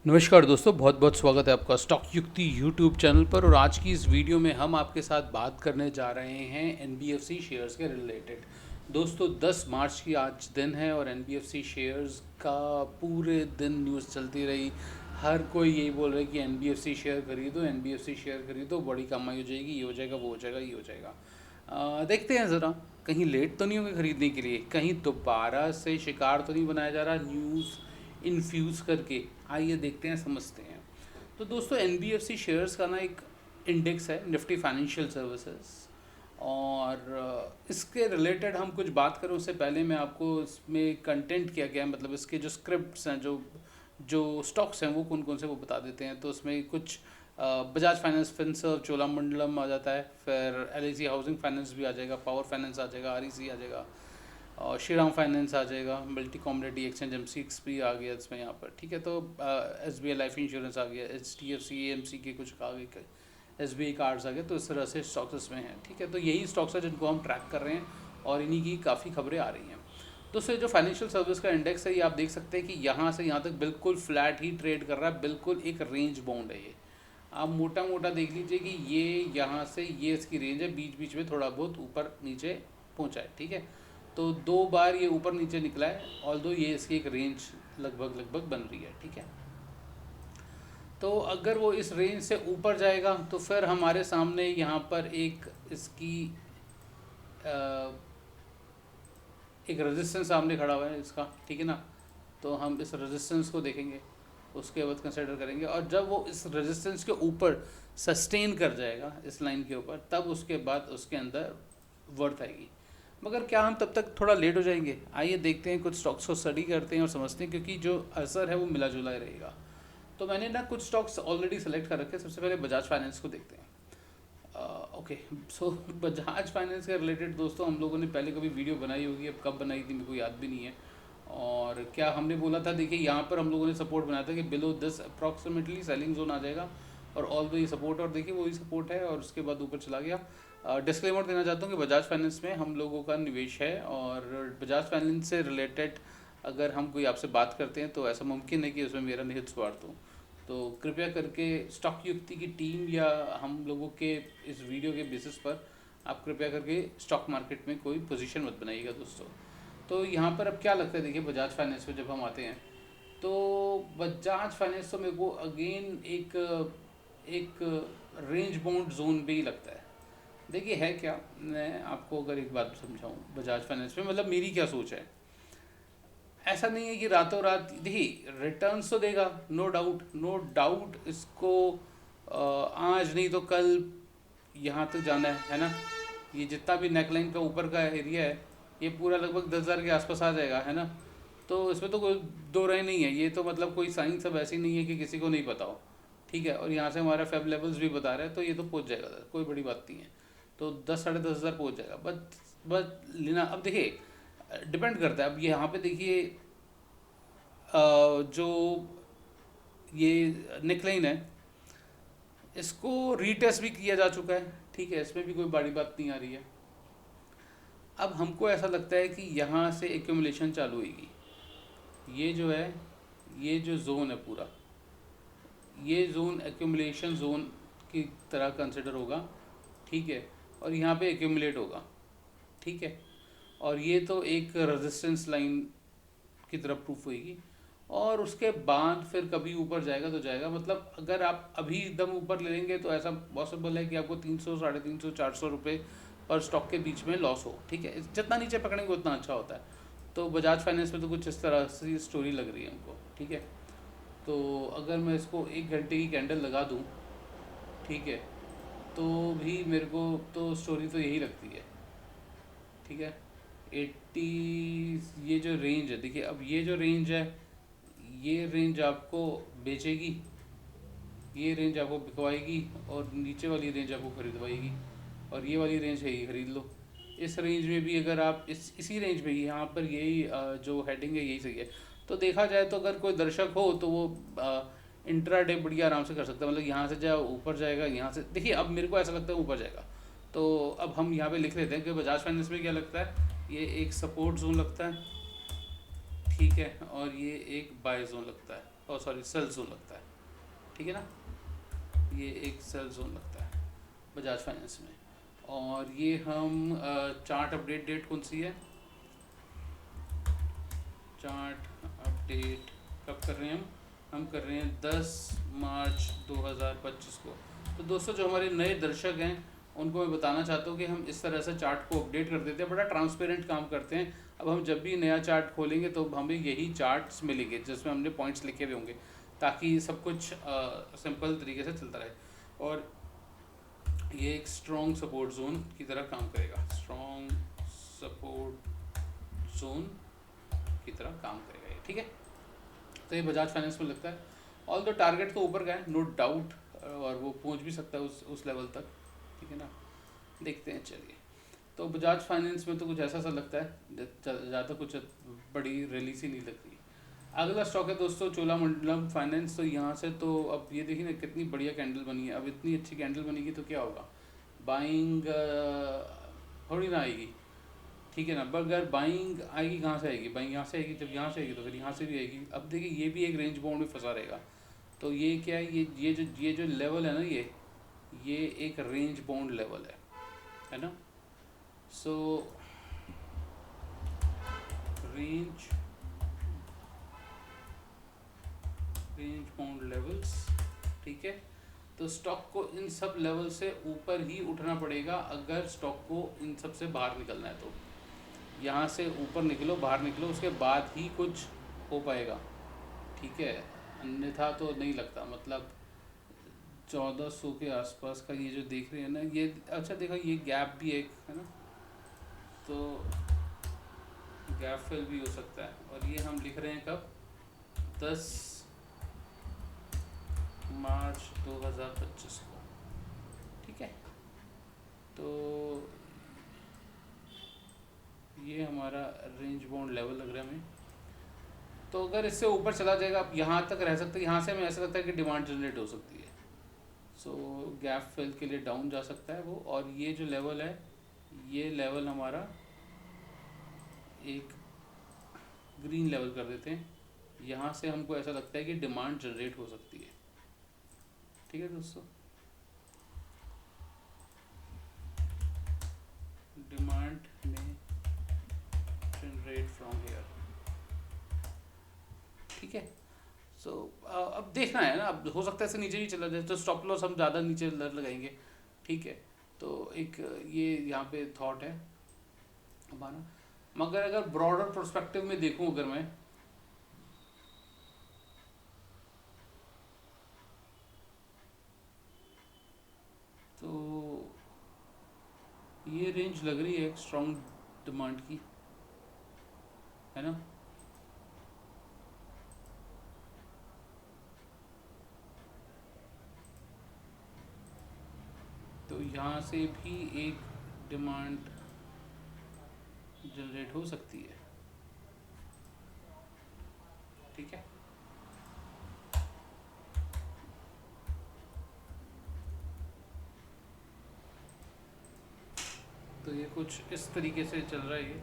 नमस्कार दोस्तों, बहुत बहुत स्वागत है आपका स्टॉक युक्ति यूट्यूब चैनल पर। और आज की इस वीडियो में हम आपके साथ बात करने जा रहे हैं एनबीएफसी शेयर्स के रिलेटेड। दोस्तों 10 मार्च की आज दिन है और एनबीएफसी शेयर्स का पूरे दिन न्यूज़ चलती रही। हर कोई यही बोल रहा है कि एनबीएफसी शेयर खरीदो, एनबीएफसी शेयर खरीदो, बड़ी कमाई हो जाएगी, ये हो जाएगा, वो हो जाएगा, ये हो जाएगा। देखते हैं ज़रा, कहीं लेट तो नहीं होंगे खरीदने के लिए, कहीं दोबारा से शिकार तो नहीं बनाया जा रहा न्यूज़ इन्फ्यूज़ करके। आइए देखते हैं, समझते हैं। तो दोस्तों एनबीएफसी शेयर्स का ना एक इंडेक्स है, निफ्टी फाइनेंशियल सर्विसेज, और इसके रिलेटेड हम कुछ बात करें उससे पहले मैं आपको इसमें कंटेंट क्या क्या है, मतलब इसके जो स्क्रिप्ट्स हैं, जो जो स्टॉक्स हैं वो कौन कौन से, वो बता देते हैं। तो उसमें कुछ बजाज फाइनेंस, फिनसर्व, चोलामंडलम आ जाता है, फिर एलआईसी हाउसिंग फाइनेंस भी आ जाएगा, पावर फाइनेंस आ जाएगा, आरईसी आ जाएगा, और श्रीराम फाइनेंस आ जाएगा, मल्टी कॉमोडिटी एक्सचेंज एमसीएक्स भी आ गया इसमें यहाँ पर, ठीक है। तो एसबीआई लाइफ इंश्योरेंस आ गया, एचडीएफसी एएमसी के कुछ आ गए, एसबीआई कार्ड्स आ गए। तो इस तरह से स्टॉक्स इसमें हैं, ठीक है। तो यही स्टॉक्स है जिनको हम ट्रैक कर रहे हैं और इन्हीं की काफ़ी खबरें आ रही हैं। तो सर जो फाइनेंशियल सर्विस का इंडेक्स है, ये आप देख सकते हैं कि यहाँ से यहाँ तक बिल्कुल फ्लैट ही ट्रेड कर रहा है, बिल्कुल एक रेंज बाउंड है ये। आप मोटा मोटा देख लीजिए कि ये यहाँ से ये इसकी रेंज है, बीच बीच में थोड़ा बहुत ऊपर नीचे पहुँचा है, ठीक है। तो 2 बार ये ऊपर नीचे निकला है, ऑल्दो ये इसकी एक रेंज लगभग लगभग बन रही है, ठीक है। तो अगर वो इस रेंज से ऊपर जाएगा तो फिर हमारे सामने यहाँ पर एक इसकी एक रेजिस्टेंस सामने खड़ा हुआ है इसका, ठीक है ना। तो हम इस रेजिस्टेंस को देखेंगे, उसके बाद कंसिडर करेंगे, और जब वो इस रेजिस्टेंस के ऊपर सस्टेन कर जाएगा इस लाइन के ऊपर, तब उसके बाद उसके अंदर वर्थ आएगी। मगर क्या हम तब तक थोड़ा लेट हो जाएंगे? आइए देखते हैं, कुछ स्टॉक्स को स्टडी करते हैं और समझते हैं, क्योंकि जो असर है वो मिला जुला रहेगा। तो मैंने ना कुछ स्टॉक्स ऑलरेडी सेलेक्ट कर रखे हैं। सबसे पहले बजाज फाइनेंस को देखते हैं। ओके, सो बजाज फाइनेंस के रिलेटेड दोस्तों हम लोगों ने पहले कभी वीडियो बनाई होगी, अब कब बनाई थी मेरे को याद भी नहीं है। और क्या हमने बोला था, देखिए यहाँ पर हम लोगों ने सपोर्ट बनाया था कि बिलो 10 अप्रॉक्सीमेटली सेलिंग जोन आ जाएगा, और ऑल दो ये सपोर्ट, और देखिए वही सपोर्ट है, और उसके बाद ऊपर चला गया। डिस्क्लेमर देना चाहता हूँ कि बजाज फाइनेंस में हम लोगों का निवेश है, और बजाज फाइनेंस से रिलेटेड अगर हम कोई आपसे बात करते हैं तो ऐसा मुमकिन है कि उसमें मेरा निहित स्वार्थ हो। तो कृपया करके स्टॉक युक्ति की टीम या हम लोगों के इस वीडियो के बेसिस पर आप कृपया करके स्टॉक मार्केट में कोई पोजीशन मत बनाइएगा दोस्तों। तो यहाँ पर अब क्या लगता है, देखिए बजाज फाइनेंस में जब हम आते हैं तो बजाज फाइनेंस तो मेरे को अगेन एक एक रेंज बाउंड जोन भी लगता है। देखिए है क्या, मैं आपको अगर एक बात समझाऊँ बजाज फाइनेंस में, मतलब मेरी क्या सोच है। ऐसा नहीं है कि रातों रात, देखिए रिटर्न्स तो देगा, नो डाउट, नो डाउट इसको आज नहीं तो कल यहाँ तक जाना है ना। ये जितना भी नेकलाइन का ऊपर का एरिया है, ये पूरा लगभग 10,000 के आसपास आ जाएगा, है ना। तो इसमें तो कोई दो राय नहीं है, ये तो मतलब कोई साइंस सब ऐसी नहीं है कि किसी को नहीं पता हो, ठीक है। और यहाँ से हमारा फेब लेवल्स भी बता रहे हैं, तो ये तो पहुँच जाएगा, कोई बड़ी बात नहीं है। तो 10-10,500 पहुँच जाएगा, बट लेना अब देखिए डिपेंड करता है। अब यहाँ पे देखिए जो ये नेकलाइन है, इसको रीटेस्ट भी किया जा चुका है, ठीक है, इसमें भी कोई बड़ी बात नहीं आ रही है। अब हमको ऐसा लगता है कि यहाँ से एक्यूमुलेशन चालू होगी। ये जो है, ये जो जोन है पूरा, ये जोन एक्यूमुलेशन जोन की तरह कंसिडर होगा, ठीक है। और यहाँ पे एक्यूमुलेट होगा, ठीक है। और ये तो एक रेजिस्टेंस लाइन की तरफ प्रूफ होगी, और उसके बाद फिर कभी ऊपर जाएगा तो जाएगा। मतलब अगर आप अभी एकदम ऊपर ले लेंगे तो ऐसा पॉसिबल है कि आपको 300, 350, 400 रुपये पर स्टॉक के बीच में लॉस हो, ठीक है। जितना नीचे पकड़ेंगे उतना अच्छा होता है। तो बजाज फाइनेंस में तो कुछ इस तरह से स्टोरी लग रही है हमको, ठीक है। तो अगर मैं इसको 1 घंटे की कैंडल लगा दूँ, ठीक है, तो भी मेरे को तो स्टोरी तो यही लगती है, ठीक है। 80, ये जो रेंज है, देखिए अब ये जो रेंज है, ये रेंज आपको बेचेगी, ये रेंज आपको बिकवाएगी, और नीचे वाली रेंज आपको खरीदवाएगी, और ये वाली रेंज है ये खरीद लो। इस रेंज में भी अगर आप इसी रेंज में, यहाँ पर यही जो हेडिंग है यही सही है। तो देखा जाए तो अगर कोई दर्शक हो तो वो इंट्रा डे बढ़िया आराम से कर सकता है। मतलब यहाँ से जाए ऊपर जाएगा, यहाँ से देखिए अब मेरे को ऐसा लगता है ऊपर जाएगा। तो अब हम यहाँ पे लिख लेते हैं कि बजाज फाइनेंस में क्या लगता है, ये एक सपोर्ट जोन लगता है, ठीक है, और ये एक बाय जोन लगता है। और सॉरी सेल जोन लगता है, ठीक है ना। ये एक सेल जोन लगता है बजाज फाइनेंस में। और ये हम चार्ट अपडेट डेट कौन सी है, चार्ट अपडेट कब कर रहे हैं हम कर रहे हैं 10 मार्च 2025 को। तो दोस्तों जो हमारे नए दर्शक हैं उनको मैं बताना चाहता हूँ कि हम इस तरह से चार्ट को अपडेट कर देते हैं, बड़ा ट्रांसपेरेंट काम करते हैं। अब हम जब भी नया चार्ट खोलेंगे तो हमें यही चार्ट्स मिलेंगे जिसमें हमने पॉइंट्स लिखे हुए होंगे, ताकि सब कुछ सिंपल तरीके से चलता रहे। और ये एक स्ट्रॉन्ग सपोर्ट जोन की तरह काम करेगा, स्ट्रॉन्ग सपोर्ट जोन की तरह काम करेगा ये, ठीक है। तो ये बजाज फाइनेंस में लगता है। ऑल द टारगेट तो ऊपर का है नो डाउट, और वो पहुंच भी सकता है उस लेवल तक, ठीक है ना। देखते हैं चलिए। तो बजाज फाइनेंस में तो कुछ ऐसा सा लगता है, ज़्यादा कुछ बड़ी रैली सी नहीं लगती। अगला स्टॉक है दोस्तों चोलामंडलम फाइनेंस। तो यहाँ से तो अब ये देखिए ना कितनी बढ़िया कैंडल बनी है। अब इतनी अच्छी कैंडल बनेगी तो क्या होगा, बाइंग थोड़ी ना आएगी, ठीक है ना। पर अगर बाइंग आएगी कहाँ से आएगी, बाइंग यहाँ से आएगी, जब यहाँ से आएगी तो फिर यहाँ से भी आएगी। अब देखिए ये भी एक रेंज बाउंड में फंसा रहेगा। तो ये क्या है, ये जो लेवल है ना, ये एक रेंज बाउंड लेवल है ना। सो रेंज बाउंड लेवल्स, ठीक है। तो स्टॉक को इन सब लेवल से ऊपर ही उठना पड़ेगा अगर स्टॉक को इन सब से बाहर निकलना है। तो यहाँ से ऊपर निकलो, बाहर निकलो, उसके बाद ही कुछ हो पाएगा, ठीक है। अन्यथा तो नहीं लगता। मतलब 1400 के आसपास का ये जो देख रहे हैं ना, ये अच्छा देखो ये गैप भी एक है ना, तो गैप फिल भी हो सकता है। और ये हम लिख रहे हैं कब, 10 मार्च 2025 को, ठीक है। तो ये हमारा रेंज बाउंड लेवल लग रहा है हमें। तो अगर इससे ऊपर चला जाएगा, अब यहाँ तक रह सकता है, यहाँ से हमें ऐसा लगता है कि डिमांड जनरेट हो सकती है। सो गैप फिल के लिए डाउन जा सकता है वो। और ये जो लेवल है, ये लेवल हमारा एक ग्रीन लेवल कर देते हैं। यहाँ से हमको ऐसा लगता है कि डिमांड जनरेट हो सकती है, ठीक है दोस्तों। डिमांड में जनरेट फ्रॉम हेयर, ठीक है। सो अब देखना है ना, अब हो सकता है इससे नीचे भी चला जाए तो स्टॉप लॉस हम ज़्यादा नीचे लगाएंगे, ठीक है। तो एक ये यहाँ पे थॉट है हमारा। मगर अगर ब्रॉडर पर्सपेक्टिव में देखूं, अगर मैं तो ये रेंज लग रही है एक स्ट्रॉन्ग डिमांड की, है ना। तो यहाँ से भी एक डिमांड जनरेट हो सकती है, ठीक है। तो ये कुछ इस तरीके से चल रहा है ये।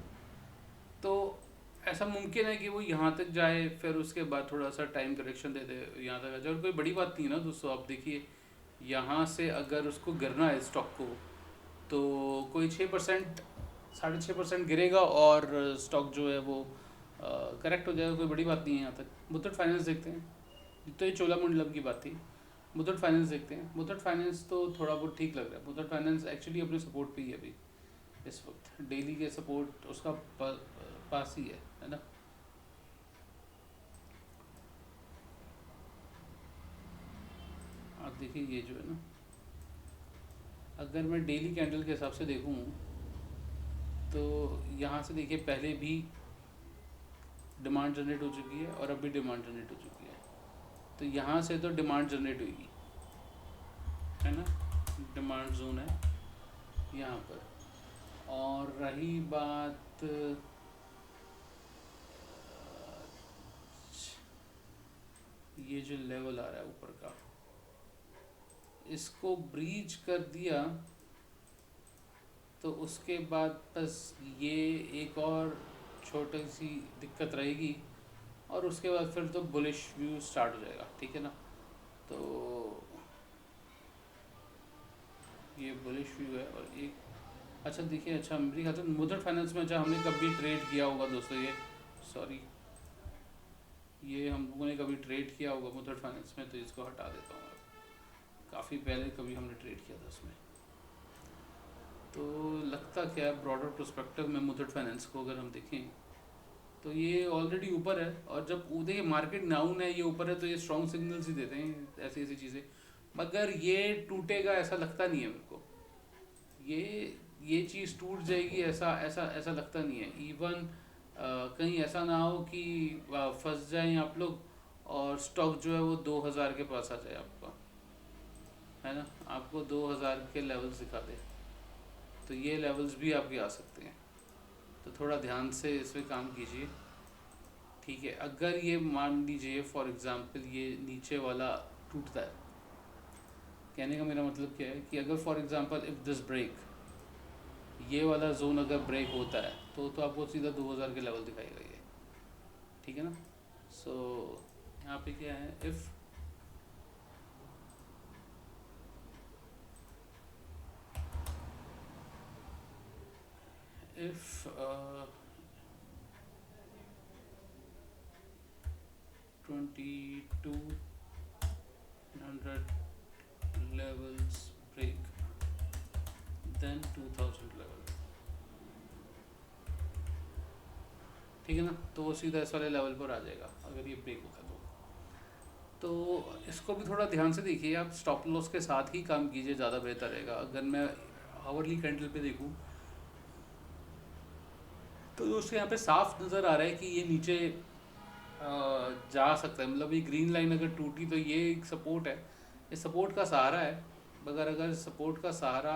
तो ऐसा मुमकिन है कि वो यहाँ तक जाए, फिर उसके बाद थोड़ा सा टाइम करेक्शन दे दे, यहाँ तक आ जाए। और कोई बड़ी बात नहीं है ना दोस्तों। आप देखिए यहाँ से अगर उसको गिरना है स्टॉक को, तो कोई 6% 6.5% गिरेगा और स्टॉक जो है वो करेक्ट हो जाएगा। कोई बड़ी बात नहीं है यहाँ तक। मुथूट फाइनेंस देखते हैं। तो ये चोलामंडलम की बात थी। मुथूट फाइनेंस देखते हैं। मुथूट फाइनेंस तो थोड़ा बहुत ठीक लग रहा है। मुथूट फाइनेंस एक्चुअली अपने सपोर्ट पे ही है अभी इस वक्त। डेली के सपोर्ट उसका पास ही है ना। आप देखिए ये जो है ना, अगर मैं डेली कैंडल के हिसाब से देखूँ तो यहाँ से देखिए पहले भी डिमांड जनरेट हो चुकी है और अभी डिमांड जनरेट हो चुकी है। तो यहाँ से तो डिमांड जनरेट हुई है ना, डिमांड जोन है यहाँ पर। और रही बात ये जो लेवल आ रहा है ऊपर का, इसको ब्रीच कर दिया तो उसके बाद बस ये एक और छोटी सी दिक्कत रहेगी। और उसके बाद फिर तो बुलिश व्यू स्टार्ट हो जाएगा, ठीक है ना। तो ये बुलिश व्यू है। और एक अच्छा देखिए, अच्छा मेरी ख्याल से मुथूट फाइनेंस में अच्छा हमने कभी ट्रेड किया होगा दोस्तों, ये सॉरी, ये हम लोगों ने कभी ट्रेड किया होगा मुथूट फाइनेंस में, तो इसको हटा देता हूँ। काफ़ी पहले कभी हमने ट्रेड किया था उसमें। तो लगता क्या है ब्रॉडर पर्सपेक्टिव में मुथूट फाइनेंस को अगर हम देखें तो ये ऑलरेडी ऊपर है, और जब देखिए मार्केट डाउन है, ये ऊपर है, तो ये स्ट्रॉन्ग सिग्नल्स ही देते हैं ऐसी ऐसी चीज़ें। मगर ये टूटेगा ऐसा लगता नहीं है मेरे को, ये चीज़ टूट जाएगी ऐसा ऐसा ऐसा लगता नहीं है। इवन कहीं ऐसा ना हो कि फंस जाएं आप लोग और स्टॉक जो है वो 2000 के पास आ जाए आपका, है ना, आपको 2000 के लेवल्स दिखा दे, तो ये लेवल्स भी आपके आ सकते हैं। तो थोड़ा ध्यान से इस पर काम कीजिए, ठीक है। अगर ये मान लीजिए फॉर एग्जांपल ये नीचे वाला टूटता है, कहने का मेरा मतलब क्या है कि अगर for example if this break, ये वाला जोन अगर ब्रेक होता है तो आपको सीधा 2000 के लेवल दिखाएगा ये, ठीक है ना। सो यहाँ पे क्या है, if if 2200 levels break then 2000 level, ठीक है ना, तो वो सीधा इस वाले लेवल पर आ जाएगा अगर ये ब्रेक होगा तो इसको भी थोड़ा ध्यान से देखिए आप, स्टॉप लॉस के साथ ही काम कीजिए, ज़्यादा बेहतर रहेगा। अगर मैं आवर्ली कैंडल पे देखूँ तो दोस्तों यहाँ पे साफ नज़र आ रहा है कि ये नीचे जा सकता है, मतलब ये ग्रीन लाइन अगर टूटी तो ये एक सपोर्ट है, ये सपोर्ट का सहारा है। मगर अगर सपोर्ट का सहारा,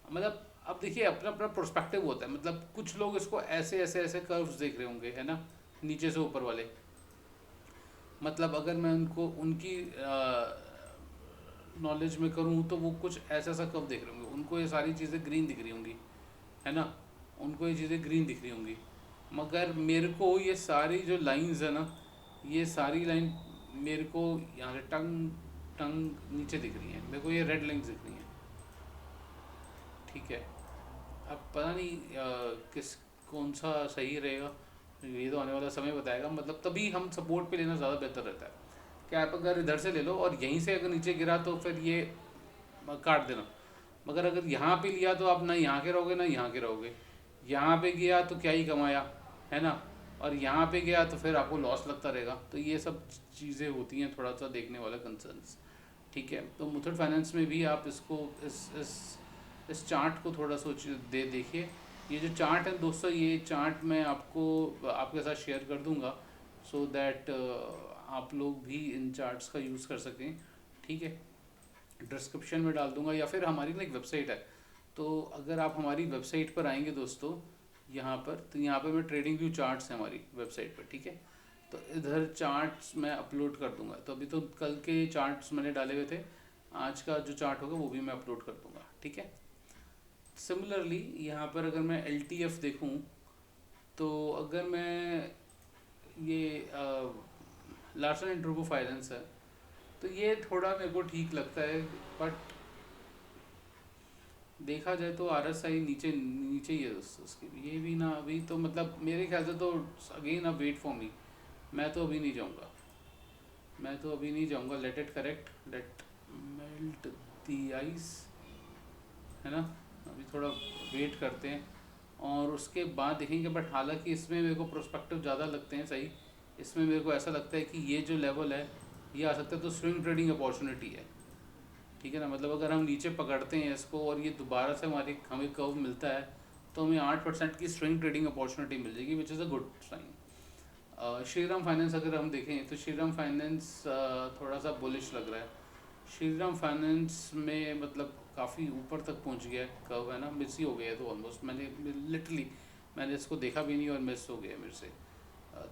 मतलब अब देखिए अपना अपना प्रोस्पेक्टिव होता है, मतलब कुछ लोग इसको ऐसे ऐसे ऐसे कर्व्स देख रहे होंगे, है ना, नीचे से ऊपर वाले, मतलब अगर मैं उनको उनकी नॉलेज में करूँ तो वो कुछ ऐसा ऐसा कर्व देख रहे होंगे, उनको ये सारी चीज़ें ग्रीन दिख रही होंगी, है ना, उनको ये चीज़ें ग्रीन दिख रही होंगी। मगर मेरे को ये सारी जो लाइंस है ना, ये सारी लाइन मेरे को यहाँ से टंग टंग नीचे दिख रही है, मेरे को ये रेड लाइंस दिख रही हैं, ठीक है। अब पता नहीं किस कौन सा सही रहेगा, ये तो आने वाला समय बताएगा। मतलब तभी हम सपोर्ट पे लेना ज़्यादा बेहतर रहता है कि आप अगर इधर से ले लो और यहीं से अगर नीचे गिरा तो फिर ये काट देना। मगर अगर यहाँ पे लिया तो आप ना यहाँ के रहोगे ना यहाँ के रहोगे, यहाँ पे गया तो क्या ही कमाया, है ना, और यहाँ पे गया तो फिर आपको लॉस लगता रहेगा। तो ये सब चीज़ें होती हैं, थोड़ा सा देखने वाला कंसर्न्स, ठीक है। तो मुथूट फाइनेंस में भी आप इसको इस चार्ट को थोड़ा सोच देखिए। ये जो चार्ट है दोस्तों, ये चार्ट मैं आपको आपके साथ शेयर कर दूंगा सो दैट आप लोग भी इन चार्ट्स का यूज़ कर सकें, ठीक है। डिस्क्रिप्शन में डाल दूंगा, या फिर हमारी ना एक वेबसाइट है, तो अगर आप हमारी वेबसाइट पर आएंगे दोस्तों यहाँ पर, तो यहाँ पर मैं ट्रेडिंग व्यू चार्ट्स हैं हमारी वेबसाइट पर, ठीक है। तो इधर चार्ट्स मैं अपलोड कर दूंगा, तो अभी तो कल के चार्ट्स मैंने डाले हुए थे, आज का जो चार्ट होगा वो भी मैं अपलोड कर दूंगा, ठीक है। सिमिलरली यहाँ पर अगर मैं LTF देखूँ, तो अगर मैं ये लार्सन एंड टुब्रो फाइनेंस है, तो ये थोड़ा मेरे को ठीक लगता है, बट देखा जाए तो RSI नीचे नीचे ही है दोस्तों उसकी, ये भी ना अभी तो, मतलब मेरे ख्याल से तो अगेन अब वेट फॉर मी, मैं तो अभी नहीं जाऊँगा, मैं तो अभी नहीं जाऊँगा, let it correct, let melt the ice, है ना, अभी थोड़ा वेट करते हैं और उसके बाद देखेंगे। बट हालांकि इसमें मेरे को प्रोस्पेक्टिव ज़्यादा लगते हैं सही, इसमें मेरे को ऐसा लगता है कि ये जो लेवल है ये आ सकता है, तो स्विंग ट्रेडिंग अपॉर्चुनिटी है, ठीक है ना। मतलब अगर हम नीचे पकड़ते हैं इसको और ये दोबारा से हमें कर्व मिलता है, तो हमें 8% की स्विंग ट्रेडिंग अपॉर्चुनिटी मिल जाएगी, which is a good sign. Shriram finance अगर हम देखें तो श्रीराम फाइनेंस थोड़ा सा बुलिश लग रहा है। श्रीराम फाइनेंस में मतलब काफ़ी ऊपर तक पहुंच गया है कर्व, है ना, मिस ही हो गया है तो ऑलमोस्ट, मैंने इसको देखा भी नहीं और मिस हो गया मेरे से।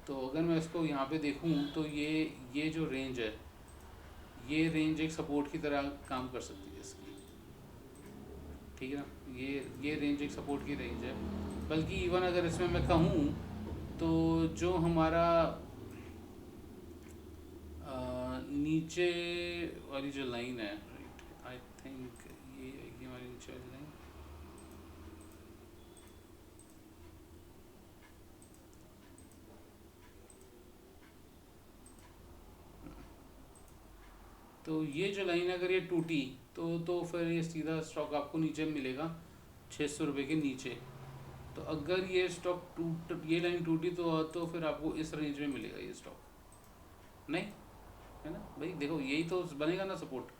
तो अगर मैं इसको यहाँ पे देखूँ तो ये जो रेंज है, ये रेंज एक सपोर्ट की तरह काम कर सकती है इसकी, ठीक है ना, ये रेंज एक सपोर्ट की रेंज है। बल्कि इवन अगर इसमें मैं कहूँ तो जो हमारा नीचे वाली जो लाइन है, राइट, आई थिंक ये हमारी नीचे वाली लाइन। तो ये जो लाइन है अगर ये टूटी तो फिर ये सीधा स्टॉक आपको नीचे मिलेगा 600 रुपये के नीचे। तो अगर ये स्टॉक ये लाइन टूटी तो फिर आपको इस रेंज में मिलेगा ये स्टॉक, नहीं है ना भाई। देखो यही तो बनेगा ना सपोर्ट।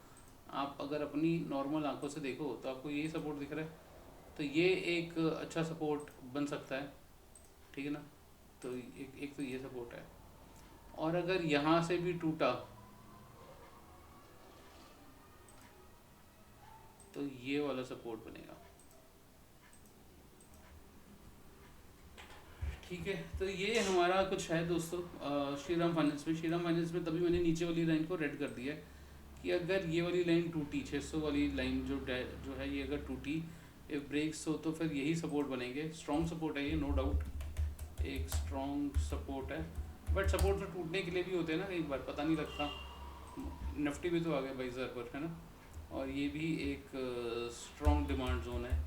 आप अगर अपनी नॉर्मल आंखों से देखो तो आपको यही सपोर्ट दिख रहा है, तो ये एक अच्छा सपोर्ट बन सकता है, ठीक है ना। तो एक तो ये सपोर्ट है, और अगर यहाँ से भी टूटा तो ये वाला सपोर्ट बनेगा, ठीक है। तो ये हमारा कुछ है दोस्तों श्रीराम फाइनेंस में। श्रीराम फाइनेंस में तभी मैंने नीचे वाली लाइन को रेड कर दिया है कि अगर ये वाली लाइन टूटी, 600 वाली लाइन जो है ये अगर टूटी, इफ ब्रेक्स हो तो फिर यही सपोर्ट बनेंगे। स्ट्रॉन्ग सपोर्ट है ये, नो डाउट, एक स्ट्रॉन्ग सपोर्ट है। बट सपोर्ट तो टूटने के लिए भी होते हैं ना, एक बार पता नहीं लगता। निफ्टी भी तो आ गया 22,000 पर, है ना। और ये भी एक स्ट्रॉन्ग डिमांड जोन है,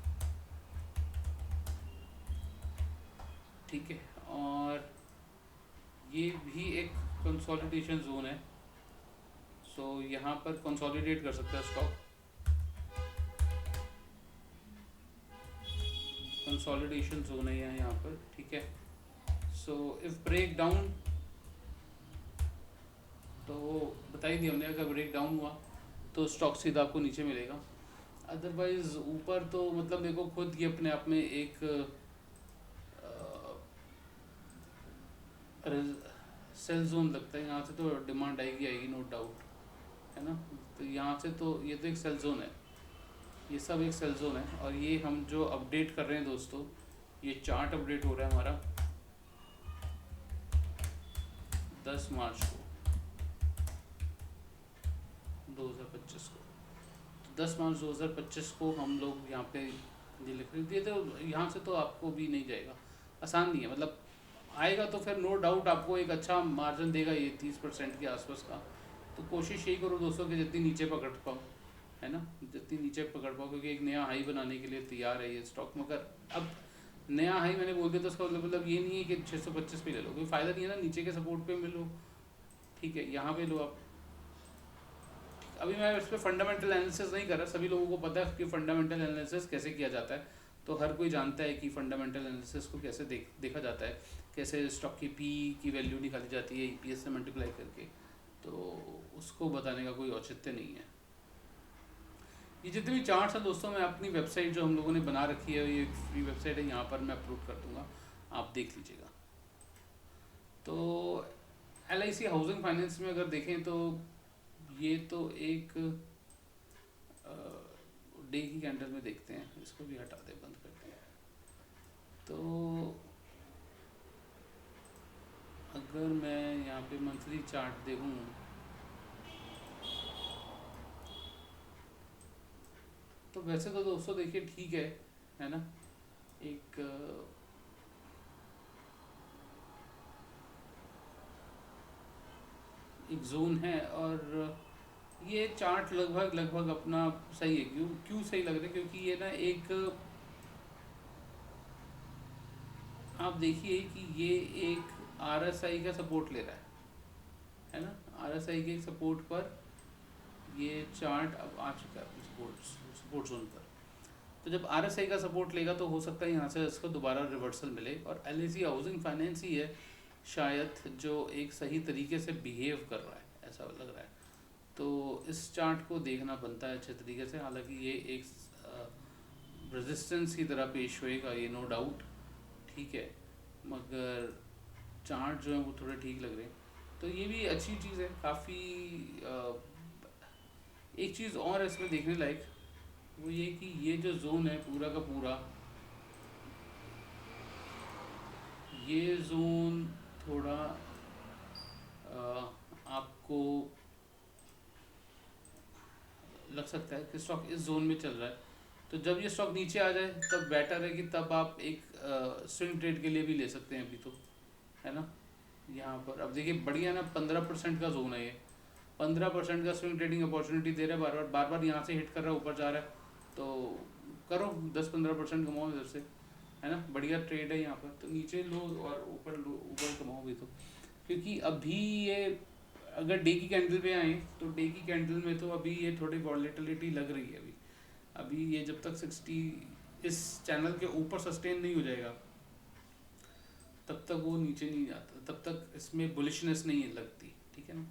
ठीक है। और ये भी एक कंसोलिडेशन जोन है, सो यहाँ पर कंसोलिडेट कर सकता है स्टॉक। कंसोलिडेशन जोन है यहाँ पर, ठीक है। सो इफ ब्रेक डाउन, तो बता ही दिया हमने, अगर ब्रेक डाउन हुआ तो स्टॉक सीधा आपको नीचे मिलेगा। अदरवाइज ऊपर तो मतलब मेरे को खुद ये अपने आप में एक सेल जोन लगता है। यहाँ से तो डिमांड आएगी नो डाउट, है ना। तो यहाँ से तो ये तो एक सेल जोन है, ये सब एक सेल जोन है। और ये हम जो अपडेट कर रहे हैं दोस्तों, ये चार्ट अपडेट हो रहा है हमारा 10 मार्च को 2025 को। तो 10 मार्च 2025 को हम लोग यहाँ पे ये लिख रहे थे। तो यहाँ से तो आपको भी नहीं जाएगा, आसान नहीं है, मतलब आएगा तो फिर नो डाउट आपको एक अच्छा मार्जिन देगा ये 30% के आसपास का। तो कोशिश यही करो दोस्तों कि जितनी नीचे पकड़ पाओ, है ना, जितनी नीचे पकड़ पाओ, क्योंकि एक नया हाई बनाने के लिए तैयार है ये स्टॉक। मगर अब नया हाई मैंने बोल दिया तो उसका मतलब ये नहीं है कि 625 पे ले लो, कोई फ़ायदा नहीं है ना, नीचे के सपोर्ट पे मिलो, ठीक है, यहाँ पे लो आप। अभी मैं इस पर फंडामेंटल एनालिसिस नहीं कर रहा, सभी लोगों को पता है कि फंडामेंटल एनालिसिस कैसे किया जाता है। तो हर कोई जानता है कि फंडामेंटल एनालिसिस को कैसे देखा जाता है, कैसे स्टॉक की पी की वैल्यू निकाली जाती है ईपीएस से मल्टीप्लाई करके। तो उसको बताने का कोई औचित्य नहीं है। ये जितने भी चार्ट्स हैं दोस्तों, मैं अपनी वेबसाइट जो हम लोगों ने बना रखी है, ये फ्री वेबसाइट है, यहाँ पर मैं अपलोड कर दूँगा, आप देख लीजिएगा। तो LIC हाउसिंग फाइनेंस में अगर देखें तो ये तो एक डे की कैंडल में देखते हैं, इसको भी हटा दे, बंद करते हैं। तो अगर मैं यहाँ पे मंथली चार्ट देखूँ तो वैसे तो दोस्तों देखिए ठीक है ना। एक एक जोन है, और ये चार्ट लगभग अपना सही है। क्यों सही लग रहा है, क्योंकि ये ना एक, आप देखिए कि ये एक RSI का सपोर्ट ले रहा है ना। RSI के सपोर्ट पर ये चार्ट अब आ चुका है सपोर्ट जोन पर। तो जब RSI का सपोर्ट लेगा तो हो सकता है यहाँ से इसको दोबारा रिवर्सल मिले, और LIC हाउसिंग फाइनेंस ही है शायद जो एक सही तरीके से बिहेव कर रहा है, ऐसा लग रहा है। तो इस चार्ट को देखना बनता है अच्छे तरीके से। हालांकि ये एक रेजिस्टेंस की तरह पेश होएगा ये, नो डाउट, ठीक है, मगर चार्ट जो है वो थोड़े ठीक लग रहे हैं। तो ये भी अच्छी चीज़ है काफ़ी। एक चीज़ और इसमें देखने लायक, वो ये कि ये जो जोन है पूरा का पूरा, ये जोन थोड़ा आपको लग सकता है कि स्टॉक इस जोन में चल रहा है। तो जब ये स्टॉक नीचे आ जाए तब बेटर है कि तब आप एक स्विंग ट्रेड के लिए भी ले सकते हैं अभी तो, है ना। यहाँ पर अब देखिए बढ़िया ना, 15% का जोन है ये, 15% का स्विंग ट्रेडिंग अपॉर्चुनिटी दे रहा है, बार बार बार बार यहाँ से हिट कर रहा है, ऊपर जा रहा है, तो करो 10-15% कमाओ इधर से, है ना, बढ़िया ट्रेड है यहाँ पर। तो नीचे लो और ऊपर लो, ऊपर कमाओ भी तो, क्योंकि अभी ये अगर डे की कैंडल पे आए तो डे की कैंडल में तो अभी ये थोड़ी वॉलेटिलिटी लग रही है। अभी अभी ये जब तक 60 इस चैनल के ऊपर सस्टेन नहीं हो जाएगा तब तक वो नीचे नहीं जाता, तब तक इसमें बुलिशनेस नहीं लगती, ठीक है ना।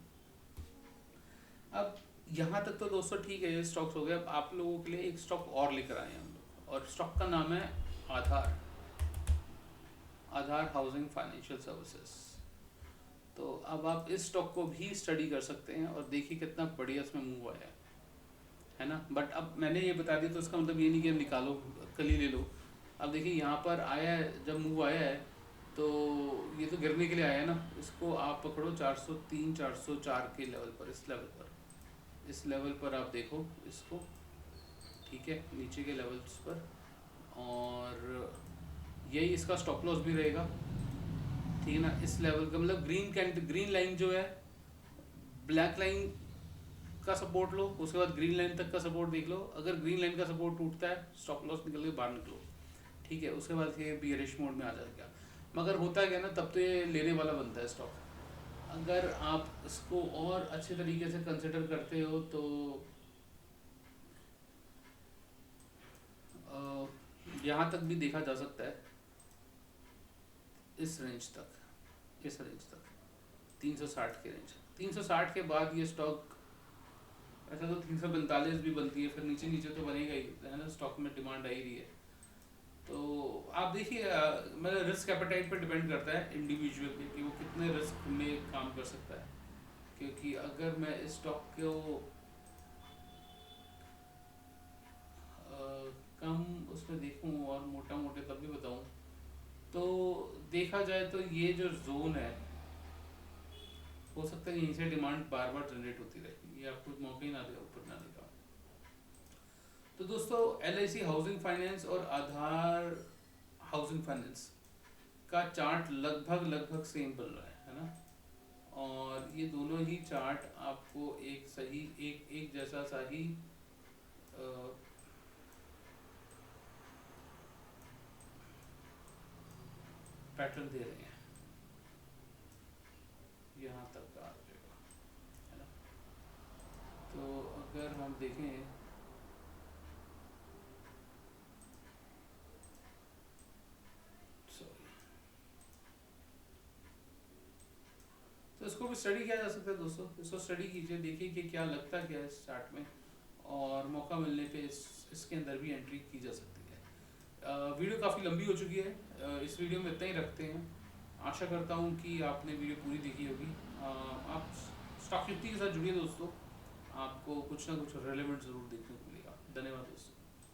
अब यहाँ तक तो दोस्तों ठीक है, ये स्टॉक्स हो गए। अब आप लोगों के लिए एक स्टॉक और लेकर आए हैं हम लोग, और स्टॉक का नाम है आधार, आधार हाउसिंग फाइनेंशियल सर्विसेज। तो अब आप इस स्टॉक को भी स्टडी कर सकते हैं और देखिए कितना बढ़िया इसमें मूव आया है ना। बट अब मैंने ये बता दिया तो इसका मतलब ये नहीं कि अब निकालो कल ही ले लो। अब देखिए यहाँ पर आया है, जब मूव आया है तो ये तो गिरने के लिए आया है ना, इसको आप पकड़ो 403 404 के लेवल पर, इस लेवल पर, इस लेवल पर आप देखो इसको, ठीक है, नीचे के लेवल्स पर, और यही इसका स्टॉप लॉस भी रहेगा, ठीक है ना। इस लेवल का मतलब ग्रीन लाइन जो है, ब्लैक लाइन का सपोर्ट लो, उसके बाद ग्रीन लाइन तक का सपोर्ट देख लो। अगर ग्रीन लाइन का सपोर्ट टूटता है स्टॉप लॉस निकल के बाहर निकलो, ठीक है। उसके बाद ये बियरिश मोड में आ जाएगा। मगर होता क्या ना, तब तो ये लेने वाला बनता है स्टॉक। अगर आप इसको और अच्छे तरीके से कंसिडर करते हो तो यहाँ तक भी देखा जा सकता है, इस रेंज तक, इस रेंज तक 360 के रेंज, 360 के बाद ये स्टॉक ऐसा तो 345 भी बनती है, फिर नीचे नीचे तो बनेगा ही, है ना, स्टॉक में डिमांड आ ही रही है। तो आप देखिए, मतलब रिस्क एपेटाइट पर डिपेंड करता है इंडिविजुअल के कि वो कितने रिस्क में काम कर सकता है। क्योंकि अगर मैं इस स्टॉक को कम उसमें देखूं और मोटा मोटे तब भी बताऊं, तो देखा जाए तो ये जो जोन है, हो सकता है यहीं से डिमांड बार बार जनरेट होती रहे, ये आपको मौका ही ना दे ऊपर जाने का। तो दोस्तों LIC हाउसिंग फाइनेंस और आधार हाउसिंग फाइनेंस का चार्ट लगभग लगभग सेम बन रहा है ना। और ये दोनों ही चार्ट आपको एक सही एक जैसा सा ही पैटर्न दे रहे हैं, यहाँ तक का आ जाएगा, है ना। तो अगर हम देखें तो इसको भी स्टडी किया जा सकता है दोस्तों, इसको स्टडी कीजिए, देखिए कि क्या लगता है क्या है इस चार्ट में, और मौका मिलने पे इसके अंदर भी एंट्री की जा सकती है। वीडियो काफ़ी लंबी हो चुकी है, इस वीडियो में इतना ही रखते हैं। आशा करता हूँ कि आपने वीडियो पूरी देखी होगी। आप स्टॉक निफ्टी के साथ जुड़िए दोस्तों, आपको कुछ ना कुछ रेलेवेंट ज़रूर देखने को मिलेगा। धन्यवाद दोस्तों।